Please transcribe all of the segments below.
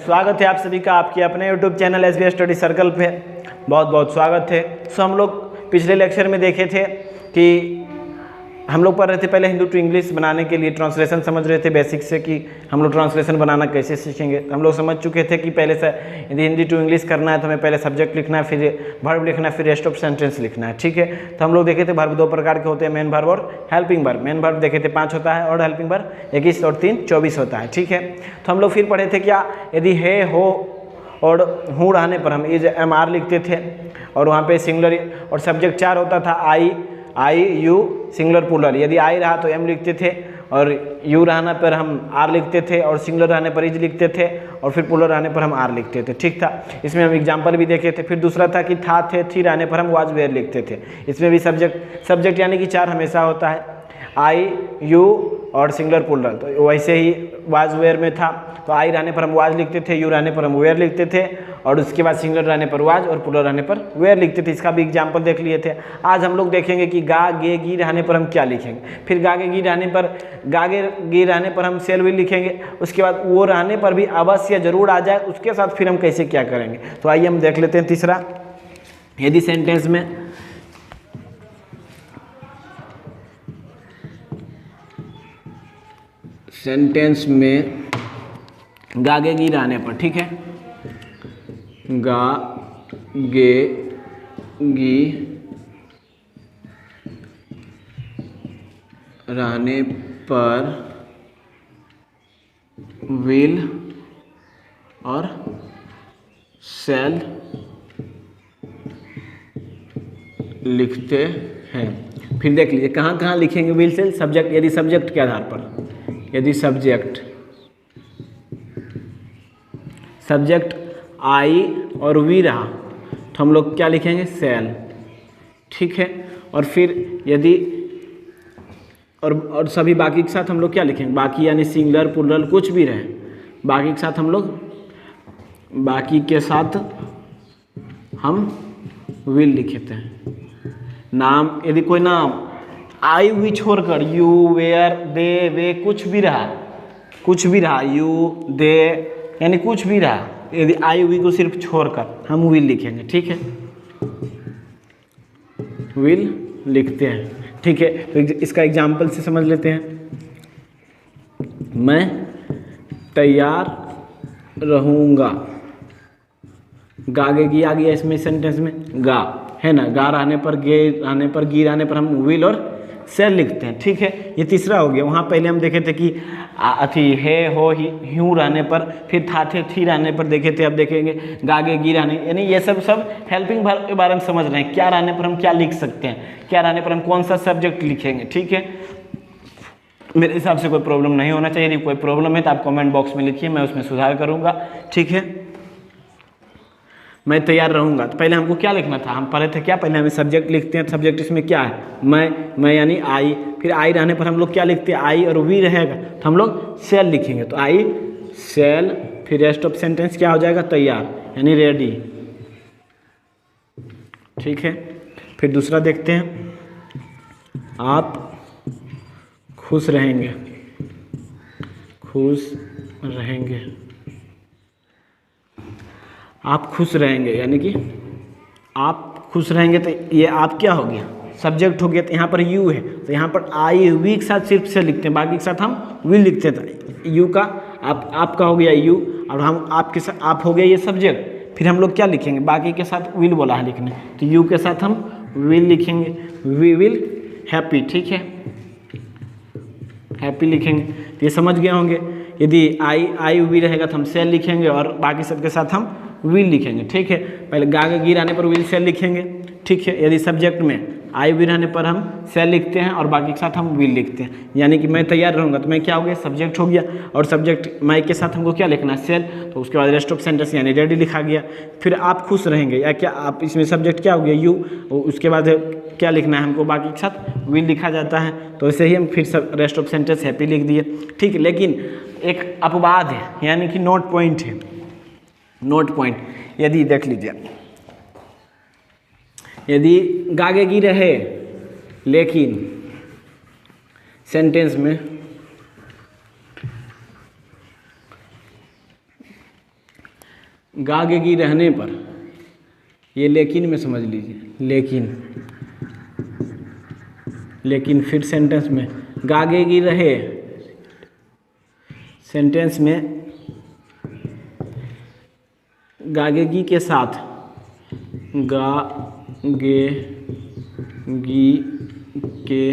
स्वागत है आप सभी का आपके अपने YouTube channel SBI study circle पे बहुत बहुत स्वागत है। हम लोग पिछले लेक्चर में देखे थे कि हम लोग पढ़ रहे थे पहले हिंदी टू इंग्लिश बनाने के लिए ट्रांसलेशन समझ रहे थे बेसिक से कि हम लोग ट्रांसलेशन बनाना कैसे सीखेंगे। हम लोग समझ चुके थे कि पहले से यदि हिंदी टू इंग्लिश करना है तो हमें पहले सब्जेक्ट लिखना है, फिर वर्ब लिखना है, फिर रेस्ट ऑफ सेंटेंस लिखना है। ठीक है, तो हम लोग देखे थे वर्ब दो प्रकार के होते हैं, मेन वर्ब और हेल्पिंग वर्ब। मेन वर्ब देखे थे 5 होता है और हेल्पिंग वर्ब 21 और 3 24 होता है। ठीक है, तो हम लोग फिर पढ़े थे क्या, यदि है हो और हूँ रहने पर हम इज एम आर लिखते थे और वहाँ पे सिंगुलर और सब्जेक्ट 4 होता था, आई यू सिंगुलर प्लूरल। यदि आई रहा तो एम लिखते थे और यू रहने पर हम आर लिखते थे और सिंगुलर रहने पर इज लिखते थे और फिर प्लूरल रहने पर हम आर लिखते थे। ठीक था, इसमें हम एग्जांपल भी देखे थे। फिर दूसरा था कि था थे थी रहने पर हम वाज वेयर लिखते थे। इसमें भी सब्जेक्ट यानी कि 4 हमेशा होता है, आई यू और सिंगुलर प्लूरल। तो वैसे ही वाज वेयर में था तो आई रहने पर हम वाज लिखते थे, यू रहने पर हम वेयर लिखते थे और उसके बाद सिंगुलर रहने पर वाज और प्लूरल रहने पर वेयर लिखते थे। इसका भी एग्जांपल देख लिए थे। आज हम लोग देखेंगे कि गा गे गी रहने पर हम क्या लिखेंगे। फिर गागे गी रहने पर गागे गी रहने पर हम सेल विल लिखेंगे। उसके बाद वो रहने पर भी अवश्य जरूर आ जाए, उसके साथ फिर हम कैसे क्या करेंगे। तो आइए हम देख लेते हैं तीसरा। यदि सेंटेंस में गागे गी रहने पर, ठीक है, गा गे गी रहने पर विल और सेल लिखते हैं। फिर देख लीजिए कहाँ कहाँ लिखेंगे विल सेल। सब्जेक्ट, यदि सब्जेक्ट के आधार पर, यदि सब्जेक्ट आई और वी रहा तो हम लोग क्या लिखेंगे, सेल। ठीक है, और फिर यदि और सभी बाकी के साथ हम लोग क्या लिखेंगे, बाकी यानी सिंगुलर प्लूरल कुछ भी रहे, बाकी के साथ हम विल लिखते हैं। नाम, यदि कोई नाम आई वी छोड़कर यू वेयर दे वे कुछ भी रहा यू दे यानी कुछ भी रहा, यदि आई वी को सिर्फ छोड़कर हम विल लिखेंगे। ठीक है, विल लिखते हैं। ठीक है, तो इसका एग्जाम्पल से समझ लेते हैं। मैं तैयार रहूँगा, गागे गी आ गया इसमें सेंटेंस में, गा है ना, गा रहने पर गे रहने पर गी रहने पर हम विल और सेल लिखते हैं। ठीक है, ये तीसरा हो गया। वहाँ पहले हम देखे थे कि अथी है हो ही ह्यू रहने पर, फिर था थे थी रहने पर देखे थे। अब देखेंगे गागे गी रहने, यानी ये सब हेल्पिंग वर्ब के बारे में समझ रहे हैं। क्या रहने पर हम क्या लिख सकते हैं, क्या रहने पर हम कौन सा सब्जेक्ट लिखेंगे। ठीक है, मेरे हिसाब से कोई प्रॉब्लम नहीं होना चाहिए। यदि कोई प्रॉब्लम है तो आप कमेंट बॉक्स में लिखिए, मैं उसमें सुधार करूँगा। ठीक है, मैं तैयार रहूँगा तो पहले हमको क्या लिखना था, हम पढ़े थे क्या, पहले हमें सब्जेक्ट लिखते हैं। सब्जेक्ट इसमें क्या है, मैं यानी आई। फिर आई रहने पर हम लोग क्या लिखते हैं, आई और वी रहेगा तो हम लोग सेल लिखेंगे। तो आई सेल, फिर रेस्ट ऑफ सेंटेंस क्या हो जाएगा, तैयार यानी रेडी। ठीक है, फिर दूसरा देखते हैं, आप खुश रहेंगे, आप खुश रहेंगे यानी कि आप खुश रहेंगे। तो ये आप क्या हो गया, सब्जेक्ट हो गया। तो यहाँ पर यू है तो यहाँ पर आई वी के साथ सिर्फ से लिखते हैं, बाकी के साथ हम विल लिखते थे। यू का आपका हो गया यू और हम आपके साथ आप हो गया ये सब्जेक्ट। फिर हम लोग क्या लिखेंगे, बाकी के साथ विल बोला है लिखने, तो यू के साथ हम विल लिखेंगे, वी विल हैप्पी। ठीक है, हैप्पी लिखेंगे। तो ये समझ गए होंगे। यदि आई वी रहेगा तो हम सेल लिखेंगे और बाकी सबके साथ हम विल लिखेंगे। ठीक है, पहले गागे गी रहने पर विल सेल लिखेंगे। ठीक है, यदि सब्जेक्ट में आई वी रहने पर हम सेल लिखते हैं और बाकी के साथ हम विल लिखते हैं। यानी कि मैं तैयार रहूँगा तो मैं क्या हो गया, सब्जेक्ट हो गया और सब्जेक्ट मैं के साथ हमको क्या लिखना है, सेल। तो उसके बाद रेस्ट ऑफ सेंटेंस यानी रेडी लिखा गया। फिर आप खुश रहेंगे या क्या, आप इसमें सब्जेक्ट क्या हो गया, यू। उसके बाद क्या लिखना है हमको, बाकी के साथ विल लिखा जाता है। तो ऐसे ही हम फिर सब रेस्ट ऑफ सेंटेंस हैप्पी लिख दिए। ठीक है, लेकिन एक अपवाद है यानी कि नोट पॉइंट है। नोट पॉइंट, यदि देख लीजिए, यदि गागे गी रहे लेकिन सेंटेंस में गागेगी रहने पर, ये लेकिन में समझ लीजिए, लेकिन फिर सेंटेंस में गागेगी रहे, सेंटेंस में गागेगी के साथ गागेगी के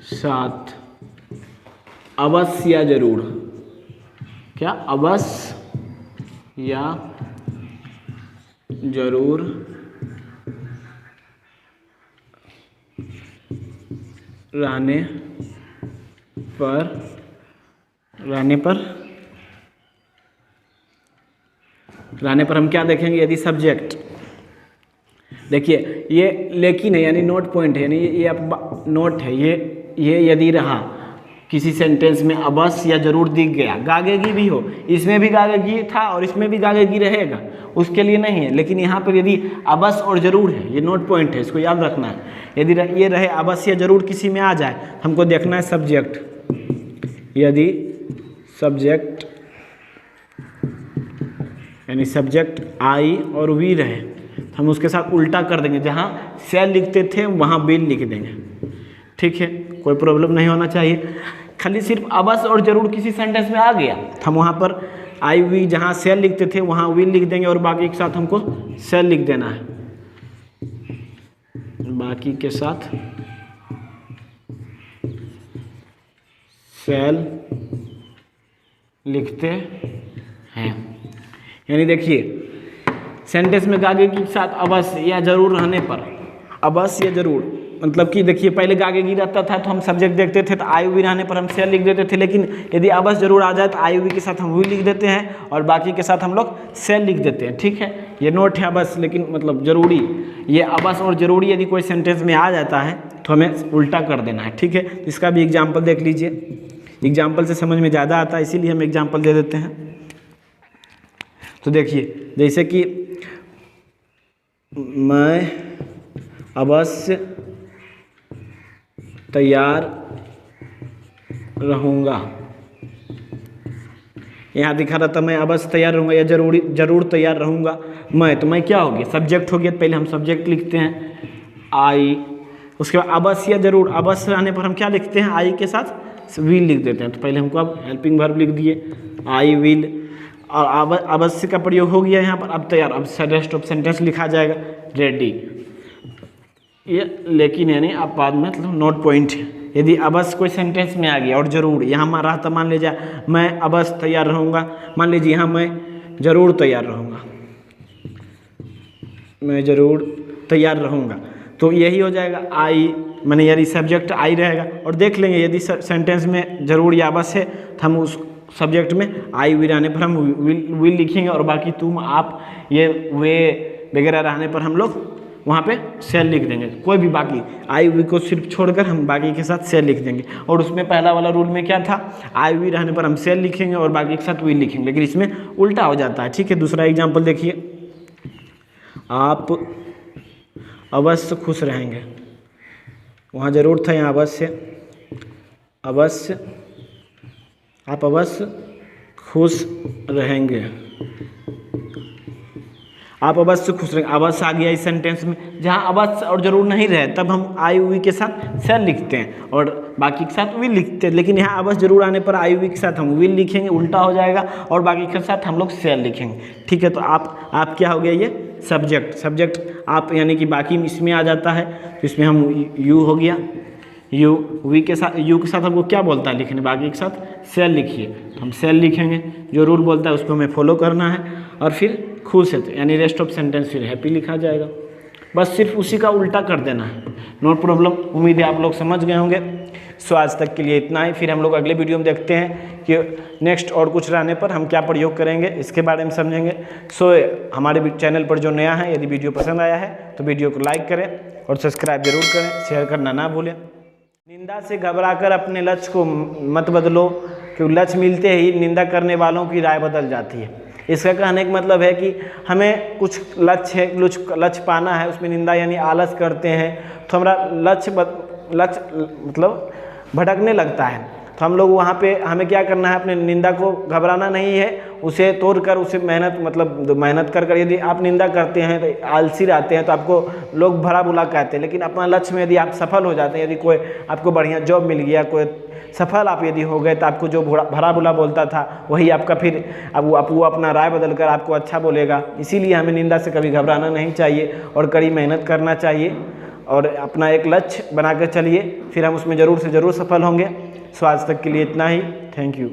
साथ अवश्य या जरूर, क्या अवश्य या जरूर रहने पर हम क्या देखेंगे, यदि सब्जेक्ट, देखिए ये लेकिन है यानी नोट पॉइंट है, यानी ये आप नोट है, ये यदि रहा किसी सेंटेंस में अवश्य या जरूर दिख गया, गागेगी भी हो, इसमें भी गागेगी था और इसमें भी गागेगी रहेगा, उसके लिए नहीं है, लेकिन यहाँ पर यदि अवश्य और जरूर है, ये नोट पॉइंट है, इसको याद रखना है। यदि ये रहे अवश्य या जरूर किसी में आ जाए, हमको देखना है सब्जेक्ट, यदि सब्जेक्ट यानी सब्जेक्ट आई और वी रहे, हम उसके साथ उल्टा कर देंगे, जहाँ शैल लिखते थे वहाँ विल लिख देंगे, ठीक है, कोई प्रॉब्लम नहीं होना चाहिए। खाली सिर्फ अवश्य और जरूर किसी सेंटेंस में आ गया, हम वहाँ पर आई वी जहाँ शैल लिखते थे वहाँ विल लिख देंगे और बाकी के साथ हमको शैल लिख देना है, बाकी के साथ शैल लिखते हैं। यानी देखिए सेंटेंस में गागेगी के साथ अवश्य या जरूर रहने पर, अवश्य या जरूर मतलब कि देखिए पहले गागेगी रहता था तो हम सब्जेक्ट देखते थे तो आई वी रहने पर हम शैल लिख देते थे, लेकिन यदि अवश्य जरूर आ जाए तो आई वी के साथ हम वी लिख देते हैं और बाकी के साथ हम लोग शैल लिख देते हैं, ठीक है। ये नोट है अवश्य लेकिन मतलब जरूरी, ये अवश्य और जरूरी यदि कोई सेंटेंस में आ जाता है तो हमें उल्टा कर देना है, ठीक है। इसका भी एग्जाम्पल देख लीजिए, एग्जाम्पल से समझ में ज़्यादा आता है इसीलिए हम एग्जाम्पल दे देते हैं। तो देखिए जैसे कि मैं अवश्य तैयार रहूँगा, यहाँ दिखा रहा था मैं अवश्य तैयार रहूँगा या जरूर तैयार रहूँगा। मैं, तो मैं क्या हो गया, सब्जेक्ट हो गया, तो पहले हम सब्जेक्ट लिखते हैं आई, उसके बाद अवश्य या जरूर, अवश्य रहने पर हम क्या लिखते हैं, आई के साथ विल लिख देते हैं। तो पहले हमको अब हेल्पिंग वर्ब लिख दिए आई विल, और अवश्य का प्रयोग हो गया यहाँ पर, अब तैयार, अब रेस्ट ऑफ सेंटेंस लिखा जाएगा रेडी। ये लेकिन यानी आप बाद में मतलब नोट पॉइंट है, यदि अवश्य कोई सेंटेंस में आ गया और जरूर, यहाँ हमारा तो मान लीजिए मैं अवश्य तैयार रहूँगा, मान लीजिए यहाँ मैं जरूर तैयार रहूँगा, मैं जरूर तैयार रहूँगा, तो यही हो जाएगा आई, मैंने यदि सब्जेक्ट आई रहेगा। और देख लेंगे यदि सेंटेंस में जरूर या अवश्य है तो हम उस सब्जेक्ट में आई वी रहने पर हम विल लिखेंगे और बाकी तुम आप ये वे वगैरह रहने पर हम लोग वहाँ पे शैल लिख देंगे, कोई भी बाकी आई वी को सिर्फ छोड़कर हम बाकी के साथ शैल लिख देंगे। और उसमें पहला वाला रूल में क्या था, आई वी रहने पर हम शैल लिखेंगे और बाकी के साथ विल लिखेंगे, लेकिन इसमें उल्टा हो जाता है, ठीक है। दूसरा एग्जाम्पल देखिए, आप अवश्य खुश रहेंगे, वहाँ जरूर था, यहाँ अवश्य आप अवश्य खुश रहेंगे, आप अवश्य खुश रहेंगे, अवश्य आ गया इस सेंटेंस में। जहाँ अवश्य और जरूर नहीं रहे तब हम आई वी के साथ शैल लिखते हैं और बाकी के साथ विल लिखते हैं, लेकिन यहाँ अवश्य जरूर आने पर आई वी के साथ हम विल लिखेंगे, उल्टा हो जाएगा, और बाकी के साथ हम लोग शैल लिखेंगे, ठीक है। तो आप क्या हो गया, ये सब्जेक्ट आप यानी कि बाकी इसमें आ जाता है, तो इसमें हम यू हो गया, यू वी के साथ, यू के साथ हमको क्या बोलता है लिखने, बाकी के साथ शैल लिखिए, तो हम शैल लिखेंगे, जो रूल बोलता है उसको हमें फॉलो करना है। और फिर खुश है तो यानी रेस्ट ऑफ सेंटेंस फिर हैप्पी लिखा जाएगा, बस सिर्फ उसी का उल्टा कर देना है, नो प्रॉब्लम। उम्मीद है आप लोग समझ गए होंगे। सो आज तक के लिए इतना ही, फिर हम लोग अगले वीडियो में देखते हैं कि नेक्स्ट और कुछ रहने पर हम क्या प्रयोग करेंगे, इसके बारे में समझेंगे। सो हमारे चैनल पर जो नया है, यदि वीडियो पसंद आया है तो वीडियो को लाइक करें और सब्सक्राइब जरूर करें, शेयर करना ना भूलें। निंदा से घबराकर अपने लक्ष्य को मत बदलो, क्योंकि लक्ष्य मिलते ही निंदा करने वालों की राय बदल जाती है। इसका कहने का मतलब है कि हमें कुछ लक्ष्य पाना है, उसमें निंदा यानी आलस करते हैं तो हमारा लक्ष्य मतलब भटकने लगता है। तो हम लोग वहाँ पे हमें क्या करना है, अपने निंदा को घबराना नहीं है, उसे तोड़कर उसे मेहनत कर यदि आप निंदा करते हैं, तो आलसी रहते हैं, तो आपको लोग भला बुरा कहते हैं। लेकिन अपना लक्ष्य में यदि आप सफल हो जाते हैं, यदि कोई आपको बढ़िया जॉब मिल गया, कोई सफल आप यदि हो गए, तो आपको जो भला बुरा बोलता था वही आपका फिर अब वो अपना राय बदल कर आपको अच्छा बोलेगा। इसीलिए हमें निंदा से कभी घबराना नहीं चाहिए और कड़ी मेहनत करना चाहिए और अपना एक लक्ष्य बना कर चलिए, फिर हम उसमें ज़रूर से ज़रूर सफल होंगे। सो आज तक के लिए इतना ही। Thank you.